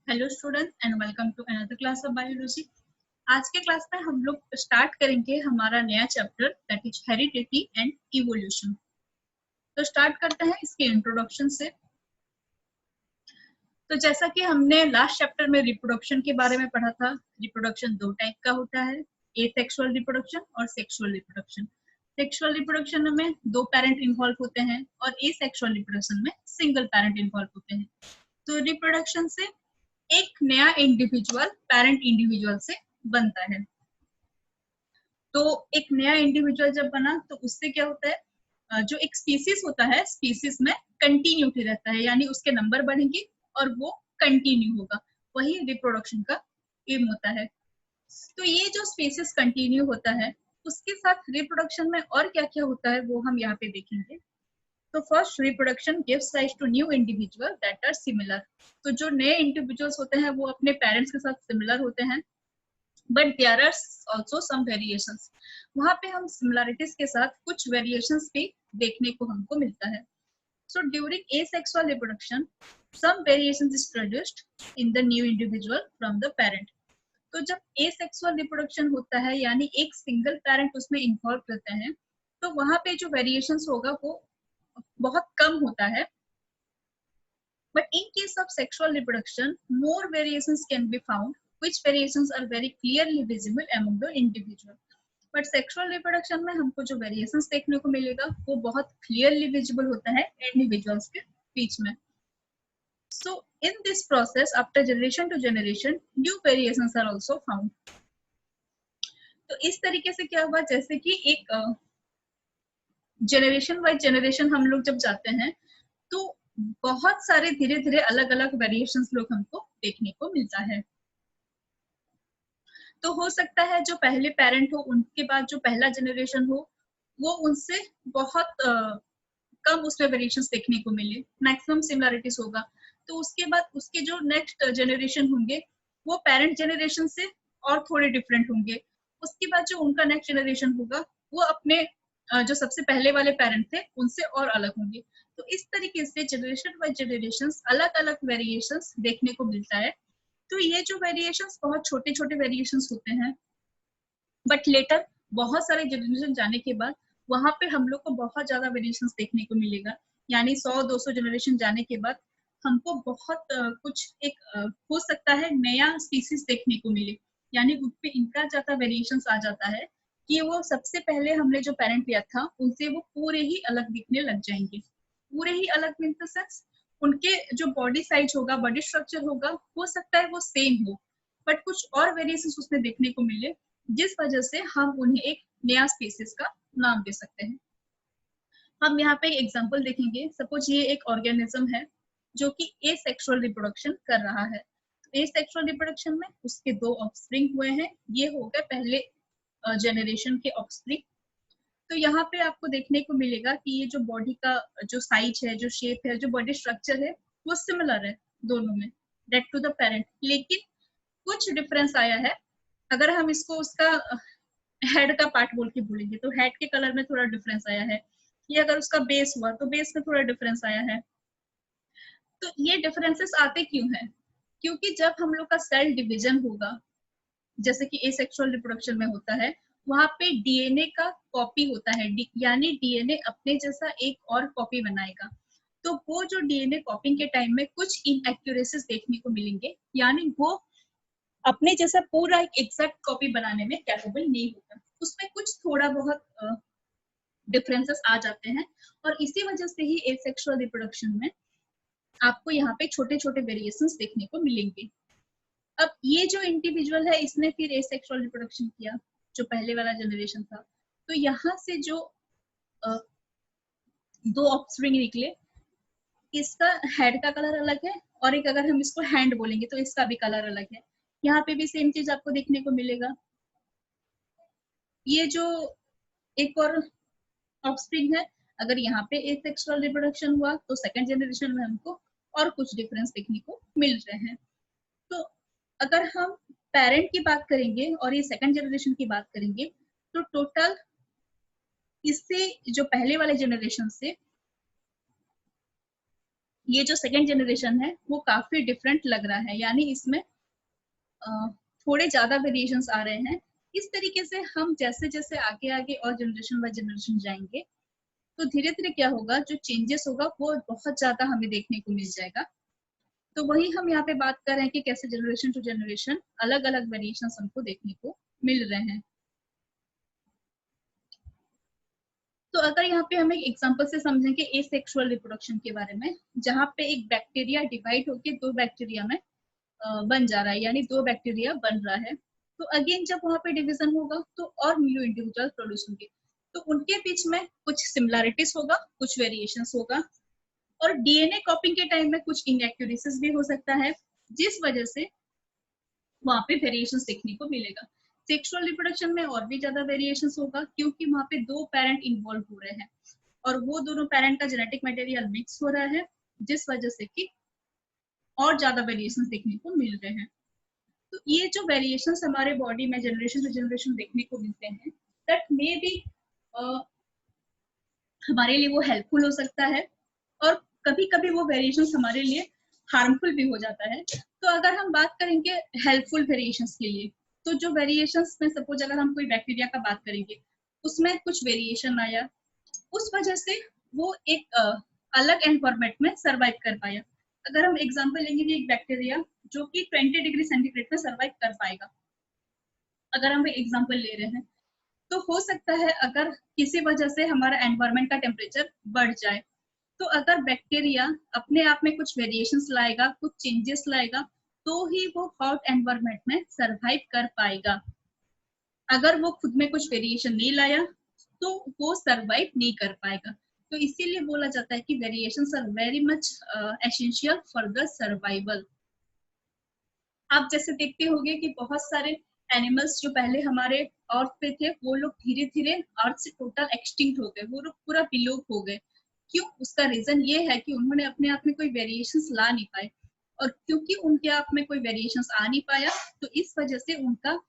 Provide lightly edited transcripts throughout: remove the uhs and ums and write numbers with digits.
Hello students and welcome to another class of biology. आज के class में हम लोग स्टार्ट करेंगे हमारा नया chapter that is heredity and evolution. तो स्टार्ट करते हैं इसके इंट्रोडक्शन से। तो जैसा कि हमने लास्ट चैप्टर में रिप्रोडक्शन के बारे में पढ़ा था, रिप्रोडक्शन दो टाइप का होता है, एसेक्सुअल रिप्रोडक्शन और सेक्सुअल रिप्रोडक्शन। सेक्सुअल रिप्रोडक्शन में दो पेरेंट इन्वॉल्व होते हैं और एसेक्सुअल रिप्रोडक्शन में सिंगल पेरेंट इन्वॉल्व होते हैं। तो रिप्रोडक्शन से एक नया इंडिविजुअल पेरेंट इंडिविजुअल से बनता है। तो एक नया इंडिविजुअल जब बना तो उससे क्या होता है, जो एक स्पीसीज होता है, स्पीसीज में कंटिन्यूटी रहता है, यानी उसके नंबर बढ़ेंगे और वो कंटिन्यू होगा। वही रिप्रोडक्शन का एम होता है। तो ये जो स्पीसीज कंटिन्यू होता है उसके साथ रिप्रोडक्शन में और क्या क्या होता है वो हम यहाँ पे देखेंगे। तो first, reproduction gives rise to new individual that are similar. तो जो नए इंडिविजुअल्स होते हैं वो अपने पेरेंट्स के साथ सिमिलर होते हैं, but there are also some variations. वहां पे हम सिमिलरिटीज के साथ कुछ वेरिएशंस भी देखने को हमको मिलता है। So during asexual reproduction some variations is produced in the new individual from the parent. तो जब एसेक्सुअल रिप्रोडक्शन होता है यानी एक सिंगल पेरेंट उसमें इन्वॉल्व रहते हैं, तो वहां पे जो वेरिएशंस होगा वो बहुत कम होता है। But in case of sexual reproduction, more variations can be found, which variations are very clearly visible among the individual. But sexual reproduction में हमको जो variations देखने को मिलेगा वो बहुत clearly visible होता है individuals के बीच में. So in this process, after generation to generation, new variations are also found. तो इस तरीके से क्या हुआ, जैसे कि एक जनरेशन बाय जनरेशन हम लोग जब जाते हैं तो बहुत सारे धीरे धीरे अलग अलग वेरिएशंस लोग हमको देखने को मिलता है। तो हो सकता है जो पहले पेरेंट हो उनके बाद जो पहला जनरेशन हो वो उनसे बहुत कम उसमें वेरिएशंस देखने को मिले, मैक्सिमम सिमिलरिटीज होगा। तो उसके बाद उसके जो नेक्स्ट जनरेशन होंगे वो पेरेंट जनरेशन से और थोड़े डिफरेंट होंगे। उसके बाद जो उनका नेक्स्ट जनरेशन होगा वो अपने जो सबसे पहले वाले पेरेंट थे उनसे और अलग होंगे। तो इस तरीके से जनरेशन बाय जनरेशन अलग अलग वेरिएशंस देखने को मिलता है। तो ये जो वेरिएशंस बहुत छोटे छोटे वेरिएशंस होते हैं, बट लेटर बहुत सारे जनरेशन जाने के बाद वहां पे हम लोग को बहुत ज्यादा वेरिएशंस देखने को मिलेगा। यानी 100-200 जनरेशन जाने के बाद हमको बहुत कुछ एक हो सकता है नया स्पीसीज देखने को मिले, यानी उस पे इनका ज्यादा वेरिएशंस आ जाता है कि वो सबसे पहले हमने जो पेरेंट लिया था उनसे वो पूरे ही अलग दिखने लग जाएंगे। पूरे ही अलग मीन द सेंस उनके जो बॉडी साइज होगा, बॉडी स्ट्रक्चर होगा, हो सकता है वो सेम हो, बट कुछ और वेरिएशंस उसमें देखने को मिले जिस वजह से हम उन्हें एक नया स्पीसीज का नाम दे सकते हैं। हम यहाँ पे एग्जांपल देखेंगे। सपोज ये एक ऑर्गेनिज्म है जो कि एसेक्सुअल रिप्रोडक्शन कर रहा है। एसेक्सुअल रिप्रोडक्शन में उसके दो ऑफस्प्रिंग हुए हैं, ये हो गए पहले जनरेशन के ऑफस्प्रिंग। तो यहाँ पे आपको देखने को मिलेगा कि ये जो बॉडी का जो साइज है, जो शेप है, जो बॉडी स्ट्रक्चर है वो सिमिलर है दोनों में, डेट टू द पेरेंट। लेकिन कुछ डिफरेंस आया है। अगर हम इसको उसका हेड का पार्ट बोल के बोलेंगे तो हेड के कलर में थोड़ा डिफरेंस आया है। ये अगर उसका बेस हुआ तो बेस में थोड़ा डिफरेंस आया है। तो ये डिफरेंसेस आते क्यों हैं? क्योंकि जब हम लोग का सेल डिवीजन होगा, जैसे कि एसेक्सुअल रिप्रोडक्शन में होता है, वहां पे डीएनए का कॉपी होता है, यानी डीएनए अपने जैसा एक और कॉपी बनाएगा। तो वो जो डीएनए कॉपिंग के टाइम में कुछ इनएक्यूरेसीज देखने को मिलेंगे, यानी वो अपने जैसा पूरा एक एग्जैक्ट कॉपी बनाने में कैपेबल नहीं होगा, उसमें कुछ थोड़ा बहुत डिफरेंसेस आ जाते हैं। और इसी वजह से ही एसेक्सुअल रिप्रोडक्शन में आपको यहाँ पे छोटे छोटे वेरिएशंस देखने को मिलेंगे। अब ये जो इंडिविजुअल है इसने फिर एसेक्सुअल रिप्रोडक्शन किया, जो पहले वाला जनरेशन था, तो यहाँ से जो दो ऑफस्प्रिंग निकले, इसका हेड का कलर अलग है और एक अगर हम इसको हैंड बोलेंगे तो इसका भी कलर अलग है। यहाँ पे भी सेम चीज आपको देखने को मिलेगा। ये जो एक और ऑफस्प्रिंग है, अगर यहाँ पे एसेक्सुअल रिप्रोडक्शन हुआ तो सेकंड जनरेशन में हमको और कुछ डिफरेंस देखने को मिल रहे हैं। तो अगर हम पेरेंट की बात करेंगे और ये सेकंड जनरेशन की बात करेंगे तो टोटल इससे जो पहले वाले जनरेशन से ये जो सेकेंड जनरेशन है वो काफी डिफरेंट लग रहा है, यानी इसमें थोड़े ज्यादा वेरिएशंस आ रहे हैं। इस तरीके से हम जैसे जैसे आगे आगे और जनरेशन बाय जनरेशन जाएंगे तो धीरे धीरे क्या होगा, जो चेंजेस होगा वो बहुत ज्यादा हमें देखने को मिल जाएगा। तो वही हम यहाँ पे बात कर रहे हैं कि कैसे जनरेशन टू जनरेशन अलग अलग वेरिएशंस हमको देखने को मिल रहे हैं। तो अगर यहाँ पे हम एक एग्जांपल से समझेंगे एसेक्सुअल रिप्रोडक्शन के बारे में, जहाँ पे एक बैक्टीरिया डिवाइड होके दो बैक्टीरिया में बन जा रहा है, यानी दो बैक्टीरिया बन रहा है। तो अगेन जब वहां पे डिवीजन होगा तो और न्यू इंडिविजुअल प्रोड्यूस होंगे, तो उनके बीच में कुछ सिमिलैरिटीज होगा, कुछ वेरिएशंस होगा, और डीएनए कॉपिंग के टाइम में कुछ इनएक्यूरेसीज भी हो सकता है, जिस वजह से वहां पे वेरिएशंस देखने को मिलेगा। सेक्सुअल रिप्रोडक्शन में और भी ज्यादा वेरिएशंस होगा, क्योंकि वहां पे दो पेरेंट इन्वॉल्व हो रहे हैं और वो दोनों पेरेंट का जेनेटिक मटेरियल मिक्स हो रहा है, जिस वजह से कि और ज्यादा वेरिएशंस देखने को मिल रहे हैं। तो ये जो वेरिएशंस हमारे बॉडी में जनरेशन टू जनरेशन देखने को मिलते हैं, दैट मे बी हमारे लिए वो हेल्पफुल हो सकता है, और कभी कभी वो वेरिएशंस हमारे लिए हार्मफुल भी हो जाता है। तो अगर हम बात करेंगे हेल्पफुल वेरिएशंस के लिए, तो जो वेरिएशंस में सपोज अगर हम कोई बैक्टीरिया का बात करेंगे, उसमें कुछ वेरिएशन आया, उस वजह से वो एक अलग एनवायरमेंट में सरवाइव कर पाया। अगर हम एग्जांपल लेंगे कि एक बैक्टीरिया जो कि 20 डिग्री सेंटीग्रेड में सरवाइव कर पाएगा, अगर हम एग्जांपल ले रहे हैं, तो हो सकता है अगर किसी वजह से हमारा एनवायरमेंट का टेम्परेचर बढ़ जाए, तो अगर बैक्टीरिया अपने आप में कुछ वेरिएशंस लाएगा, कुछ चेंजेस लाएगा, तो ही वो हॉट एनवायरमेंट में सरवाइव कर पाएगा। अगर वो खुद में कुछ वेरिएशन नहीं लाया तो वो सरवाइव नहीं कर पाएगा। तो इसीलिए बोला जाता है कि variations are very much essential for the survival. आप जैसे देखते होंगे कि बहुत सारे एनिमल्स जो पहले हमारे अर्थ पे थे, वो लोग धीरे धीरे अर्थ से टोटल एक्सटिंक्ट हो गए, वो लोग पूरा विलोप हो गए। क्यों? उसका रीजन ये है कि उन्होंने अपने आप में कोई वेरिएशंस ला नहीं पाए, और क्योंकि उनके आप में कोई वेरिएशंस आ नहीं पाया, तो इस वजह से उनका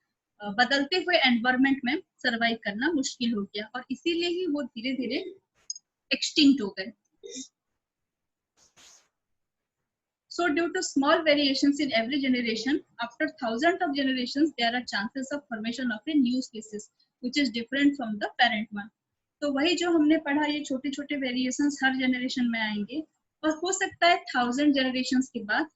बदलते हुए एनवायरमेंट में सरवाइव करना मुश्किल हो गया, और इसीलिए ही वो धीरे धीरे एक्सटिंक्ट हो गए। So due to small variations in every generation, after thousands of generations, there are chances of formation of a new species, which is different from the parent one. तो वही जो हमने पढ़ा, ये छोटे छोटे वेरिएशंस हर जनरेशन में आएंगे, और हो सकता है 1000 जनरेशंस के बाद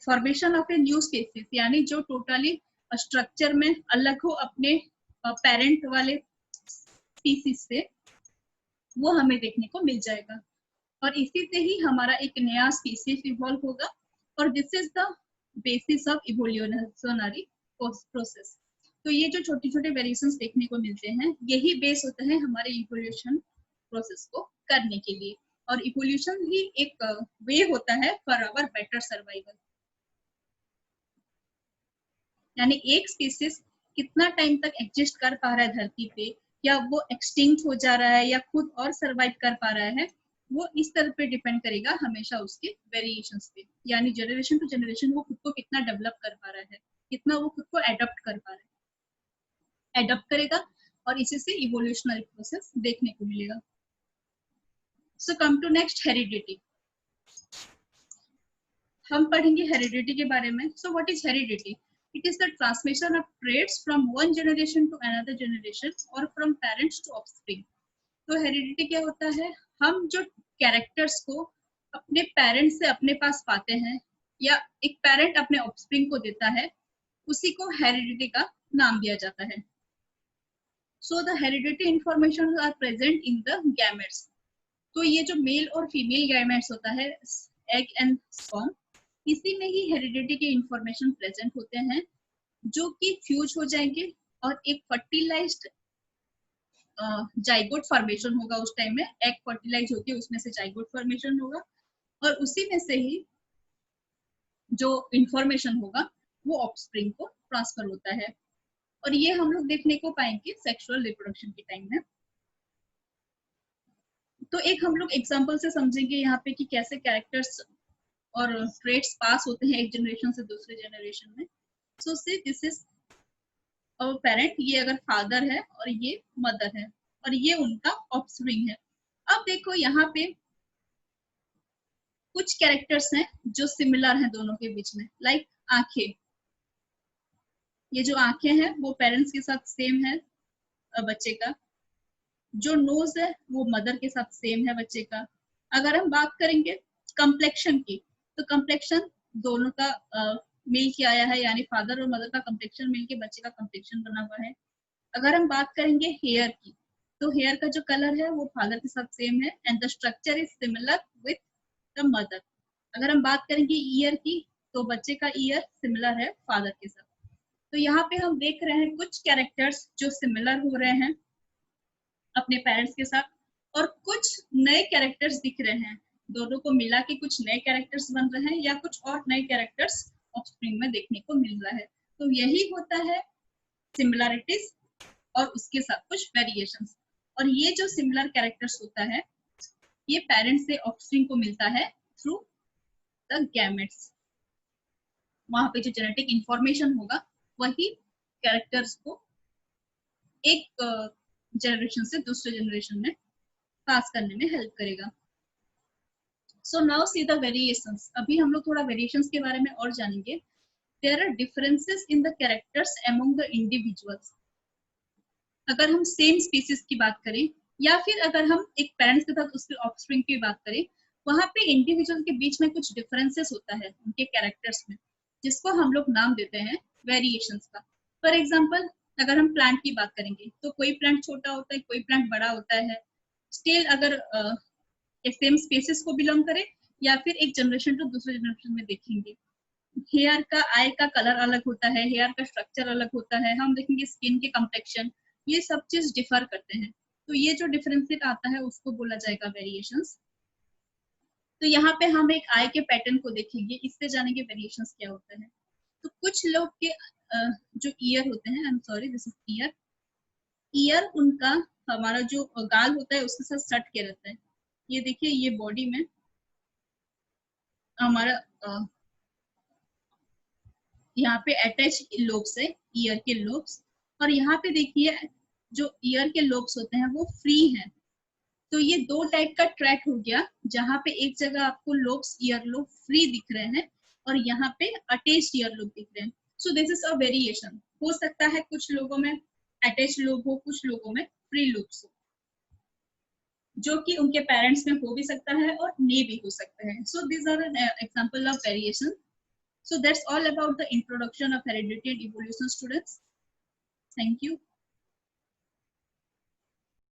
formation of a new species, यानी जो टोटली स्ट्रक्चर में अलग हो अपने पेरेंट वाले स्पीसीज से, वो हमें देखने को मिल जाएगा, और इसी से ही हमारा एक नया स्पीसीज इवॉल्व होगा, और this is the basis of evolutionary process. तो ये जो छोटे छोटे वेरिएशंस देखने को मिलते हैं, यही बेस होता है हमारे इवोल्यूशन प्रोसेस को करने के लिए, और इवोल्यूशन ही एक वे होता है फॉर आवर बेटर सर्वाइवल। यानी एक स्पीसीज कितना टाइम तक एग्जिस्ट कर पा रहा है धरती पे, या वो एक्सटिंक्ट हो जा रहा है या खुद और सरवाइव कर पा रहा है, वो इस तरह पे डिपेंड करेगा हमेशा उसके वेरिएशंस पे। यानी जनरेशन टू जनरेशन वो खुद को कितना डेवलप कर पा रहा है, कितना वो खुद को एडॉप्ट कर पा रहा है, एडॉप्ट करेगा, और इसी से इवोल्यूशनरी प्रोसेस देखने को मिलेगा। सो कम टू नेक्स्ट, हेरिडिटी। हम पढ़ेंगे हेरिडिटी के बारे में। So what is heredity? It is the transmission of traits from one generation to another generation or from parents to offspring. तो हेरिडिटी क्या होता है? हम जो कैरेक्टर्स को अपने पेरेंट्स से अपने पास पाते हैं, या एक पेरेंट अपने ऑफस्प्रिंग को देता है, उसी को हेरिडिटी का नाम दिया जाता है। So the heredity information are present in the gametes. तो ये जो मेल और फीमेल गैमेट्स होता है, एग एंड स्पर्म, इसी में ही हेरिडिटी के इंफॉर्मेशन प्रेजेंट होते हैं, जो कि फ्यूज हो जाएंगे और एक फर्टिलाइज्ड जाइगोट फॉर्मेशन होगा। उस टाइम में एग फर्टिलाइज होके उसमें से जाइगोट फॉर्मेशन होगा, और उसी में से ही जो इंफॉर्मेशन होगा वो ऑफस्प्रिंग को ट्रांसफर होता है, और ये हम लोग देखने को पाएंगे सेक्सुअल रिप्रोडक्शन के टाइम में। तो एक हम लोग एग्जांपल से समझेंगे यहाँ पे कि कैसे कैरेक्टर्स और ट्रेट्स पास होते हैं एक जनरेशन से दूसरे जनरेशन में। सो से दिस इज और पेरेंट, ये अगर फादर है और ये मदर है, और ये उनका ऑफस्प्रिंग है। अब देखो यहाँ पे कुछ कैरेक्टर्स हैं जो सिमिलर हैं दोनों के बीच में, लाइक आंखें। ये जो आंखें हैं वो पेरेंट्स के साथ सेम है बच्चे का। जो नोज है वो मदर के साथ सेम है बच्चे का। अगर हम बात करेंगे कम्प्लेक्शन की, तो कम्प्लेक्शन दोनों का मिल के आया है, यानी फादर और मदर का कम्प्लेक्शन मिल के बच्चे का कम्प्लेक्शन बना हुआ है। अगर हम बात करेंगे हेयर की, तो हेयर का जो कलर है वो फादर के साथ सेम है and the structure is similar with the mother. अगर हम बात करेंगे ईयर की, तो बच्चे का ईयर सिमिलर है फादर के साथ। तो यहाँ पे हम देख रहे हैं कुछ कैरेक्टर्स जो सिमिलर हो रहे हैं अपने पेरेंट्स के साथ, और कुछ नए कैरेक्टर्स दिख रहे हैं। दोनों को मिला के कुछ नए कैरेक्टर्स बन रहे हैं या कुछ और नए कैरेक्टर्स ऑफस्प्रिंग में देखने को मिल रहा है। तो यही होता है सिमिलरिटीज और उसके साथ कुछ वेरिएशंस। और ये जो सिमिलर कैरेक्टर्स होता है ये पेरेंट्स से ऑफस्प्रिंग को मिलता है थ्रू द गैमेट्स। वहां पे जो जेनेटिक इंफॉर्मेशन होगा वही कैरेक्टर्स को एक जनरेशन से दूसरे जनरेशन में पास करने में हेल्प करेगा। So now see the variations. अभी हम लोग थोड़ा वेरिएशंस के बारे में और जानेंगे। There are differences in the characters among the individuals. अगर हम सेम स्पीसीज की बात करें या फिर अगर हम एक पेरेंट्स के साथ उसके ऑफस्प्रिंग की बात करें, वहां पे इंडिविजुअल के बीच में कुछ डिफरेंसेस होता है उनके कैरेक्टर्स में, जिसको हम लोग नाम देते हैं वेरिएशंस का। फॉर एग्जाम्पल अगर हम प्लांट की बात करेंगे तो कोई प्लांट छोटा होता है, कोई प्लांट बड़ा होता है। स्टिल अगर एक सेम स्पेसिस को बिलोंग करे या फिर एक जनरेशन टू दूसरे जनरेशन में देखेंगे, हेयर का आई का कलर अलग होता है, हेयर का स्ट्रक्चर अलग होता है, हम देखेंगे स्किन के कम्प्लेक्शन, ये सब चीज डिफर करते हैं। तो ये जो डिफरेंशिएट आता है उसको बोला जाएगा वेरिएशंस। तो यहाँ पे हम एक आई के पैटर्न को देखेंगे, इससे जानेंगे वेरिएशंस क्या होता है। तो कुछ लोग के जो ईयर होते हैं, I am sorry this is year, year उनका हमारा जो गाल होता है उसके साथ सट के रहता है। ये देखिए ये बॉडी में हमारा यहाँ पे अटैच लोब्स है, ईयर के लोब्स, और यहाँ पे देखिए जो ईयर के लोब्स होते हैं वो फ्री हैं। तो ये दो टाइप का ट्रैक हो गया, जहाँ पे एक जगह आपको लोब्स ईयर लोब फ्री दिख रहे हैं और यहाँ पे अटैच्ड ईयर लोब दिख रहे हैं। So this is a variation. हो सकता है कुछ लोगों में अटैच लोब हो, कुछ लोगों में फ्री लोब्स हो, जो कि उनके पेरेंट्स में हो भी सकता है और नहीं भी हो सकता है। So this are an example of variation. So that's all about the introduction of heredity and evolution, students. Thank you.